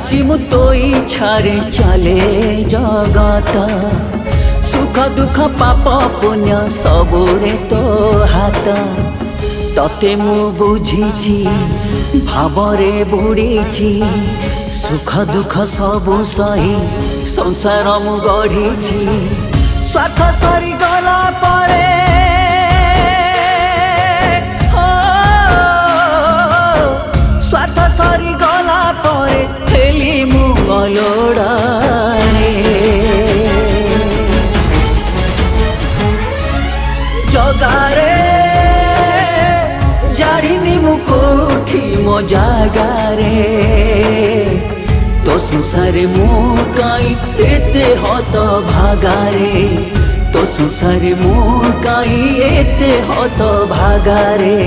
जानिछि मु तो इच्छारे चले जगत सुख दुख पाप पुण्य सबुरे तो हाथ तते मु बुझीछि भावरे बुड़ीछि सुख दुख सबु सही संसार मु गढ़ीछि स्वार्थ सरी गला परे स्वार्थ सरी गला परे हेली मु गलोड़ारे जगारे जाड़िनी मु कोठी मो जागारे तो संसारे मु काई एते हत भागारे तो संसारे मु काई एते हत भागारे।